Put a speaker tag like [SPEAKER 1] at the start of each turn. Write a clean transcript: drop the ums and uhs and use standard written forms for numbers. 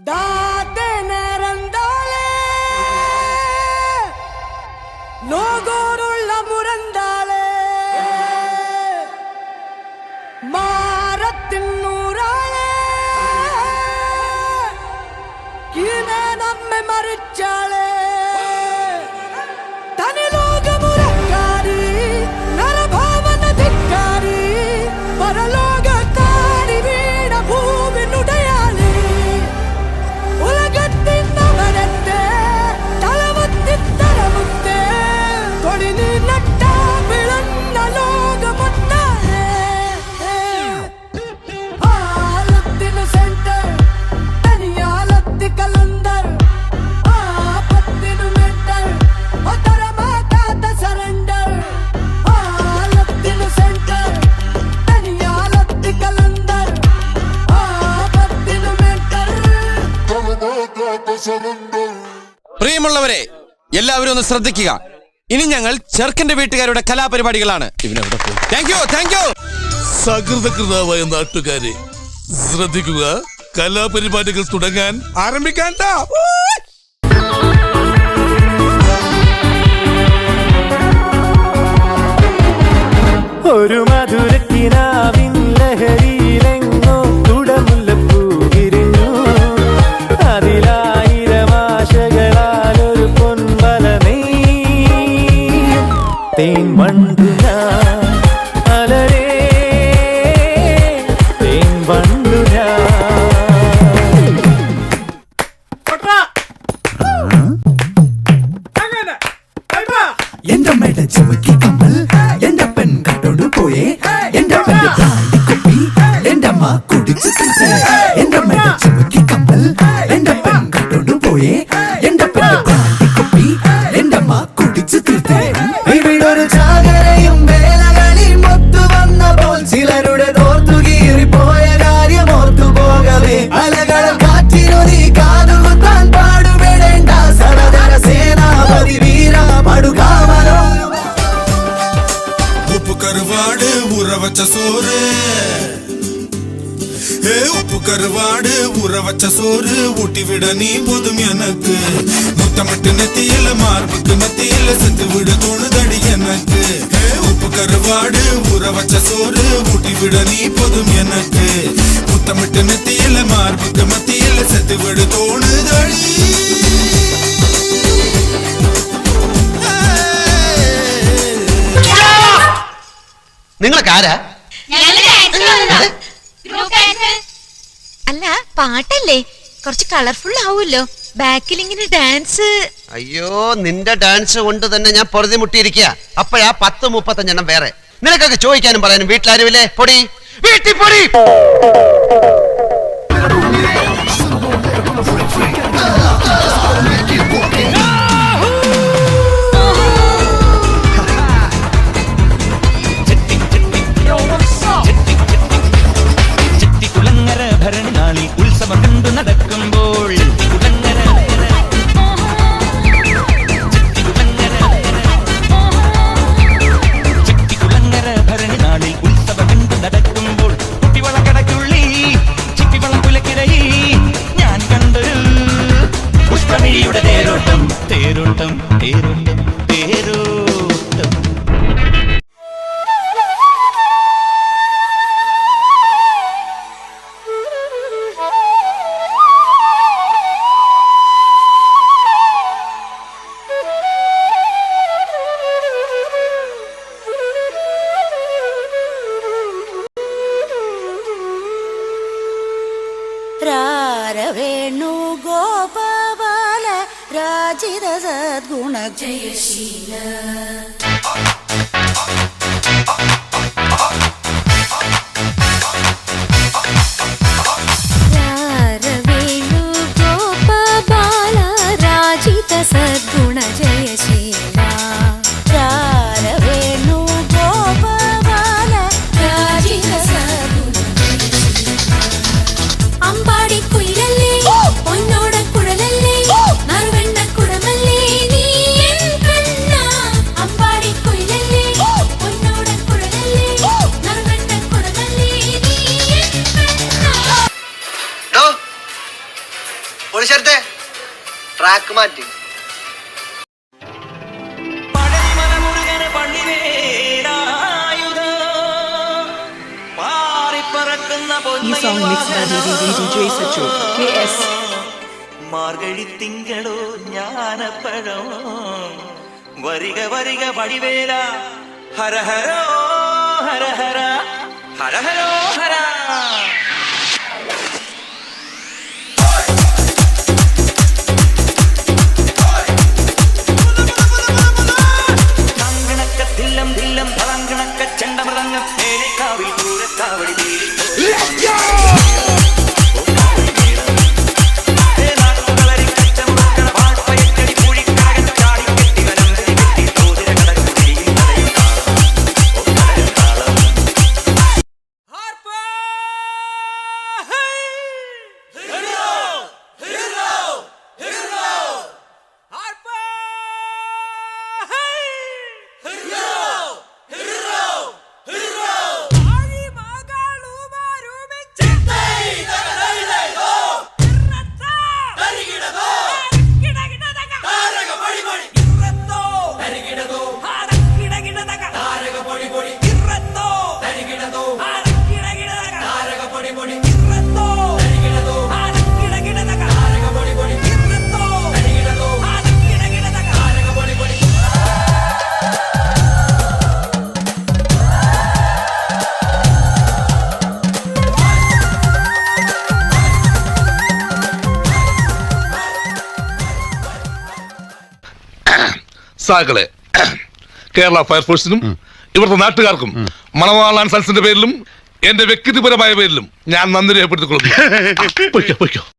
[SPEAKER 1] Date nerandale Nogorulla murandale Maratinurale Kine namme marichale Tani loga murakari Narabhavana dikkari Paraloga kari veena bhoomi nudayale
[SPEAKER 2] പ്രിയമുള്ളവരെ, എല്ലാവരും ഒന്ന് ശ്രദ്ധിക്കുക. ഇനി ഞങ്ങൾ ചെറുക്കന്റെ വീട്ടുകാരുടെ കലാപരിപാടികളാണ്.
[SPEAKER 3] സകൃതകൃതാവായ നാട്ടുകാരെ ശ്രദ്ധിക്കുക, കലാപരിപാടികൾ തുടങ്ങാൻ ആരംഭിക്കാൻ.
[SPEAKER 4] ഒരു മധുരത്തിനാവിൻ ലഹരിയിലെങ്ങോ കുടമുല്ലപ്പൂ വിരിഞ്ഞു. അതിലായിരം ആശകളാലൊരു പൊൻവല നെയ്യും തേൻ വണ്ടു ഞാൻ അലരേ തേൻ വണ്ടു ഞാൻ.
[SPEAKER 5] എന്റെ മേട ചുമക്കി കമ്മൽ എന്റെ പെൺ കട്ടോണ്ട് പോയേ. എന്റെ പെണ്ണ് കുപ്പി എന്റെ അമ്മ കുടിച്ചു തീർത്തേ. എന്റെ മേട ചുമക്കി കമ്മൽ എന്റെ പെൺ കട്ടോണ്ട് പോയേ. എന്റെ പെണ്ണ് കുപ്പി എന്റെ അമ്മ കുടിച്ചു തീർത്തേ. ഇവിടൊരു ചാകരയും വേലകളിൽ മൊത്തു വന്നപ്പോൾ ചിലരുടെ തോർത്തു കീറിപ്പോയ കാര്യം ഓർത്തു പോകവേ. അലകളെ കാറ്റിനൊരി കാതുകുത്താൻ പാടുപെടേണ്ട സടതര സേനാപതി വീര പടുകാമനോ.
[SPEAKER 3] ഉപ്പ് കറുവാട് ഉറവച്ച സോറ്, ഉപ്പ് കറുവാട് ഉറവച്ച സോറ് ഊട്ടിവിട നീ പോതും എനക്ക്. മുത്തമിട്ട് നെത്തിയില മാർബുക്ക് നെത്തിയില செத்து விட தோணுதடி எனக்கு. உப்பு கருவாடு உறவச்ச சோறு ஊட்டிவிட நீ போதும் எனக்கு. முத்தமிட்டு നെത്തിയില മാർബുക്ക് മത്തിയില செத்து விட தோணுதடி.
[SPEAKER 6] നിങ്ങളൊക്കെ ആരാ?
[SPEAKER 7] അല്ല, പാട്ടല്ലേ, കുറച്ച് കളർഫുൾ ആവുമല്ലോ. ബാക്കിൽ ഇങ്ങനെ ഡാൻസ്.
[SPEAKER 6] അയ്യോ, നിന്റെ ഡാൻസ് കൊണ്ട് തന്നെ ഞാൻ പൊറുതി മുട്ടിയിരിക്കുക. അപ്പോഴാ 10-35 വേറെ. നിനക്കൊക്കെ ചോദിക്കാനും പറയാനും വീട്ടിലാരുമില്ലേ? പൊടി വീട്ടിൽ പൊടി.
[SPEAKER 8] ഭരണനാളിൽ ഉത്സവം കണ്ടു നടക്കുമ്പോൾ ഭരണനാളിൽ ഉത്സവം കണ്ടു നടക്കുമ്പോൾ കുട്ടിവളക്കടക്കുള്ളി ചിപ്പിവളം പുലക്കിടയി ഞാൻ കണ്ടൊരു പുഷ്പമിഴിയുടെ തേരോട്ടം തേരോട്ടം തേരോട്ടം തേരോട്ടം.
[SPEAKER 1] വേണു ഗോപാല രാജിത സദ്ഗുണ ജയശീല വേണു ഗോപാല രാജിത സദ്ഗുണ ജയശീല വേണു ഗോപാല രാജിത സദ്ഗുണ അമ്പാടി കുയിലല്ലേ പൊന്നോട കുഴലല്ലേ നറുവെണ്ണ കുടമല്ലേ നീ എൻ കണ്ണ അമ്പാടി
[SPEAKER 6] പോലീശത്തെ ട്രാക്ക് മാറ്റി.
[SPEAKER 9] ഈ song mix by DJ Sachu KS.
[SPEAKER 8] മാർഗഴി തിങ്കളോ ജ്ഞാനപ്പഴം വരിക വരിക വടിവേല ഹര ഹരോ ഹര ഹര ഹര ഹരോ ഹര. ില്ലം ധില്ലം തളങ്കണക്ക ചെണ്ടമൃതങ്ങം മേലേക്കാവിൽ ദൂരക്കാവടി
[SPEAKER 10] സാകളെ കേരള ഫയർഫോഴ്സിനും ഇവിടുത്തെ നാട്ടുകാർക്കും മണവാളാൻ സൽസിന്റെ പേരിലും എന്റെ വ്യക്തിപരമായ പേരിലും ഞാൻ നന്ദി രേഖപ്പെടുത്തിക്കൊള്ളുന്നു.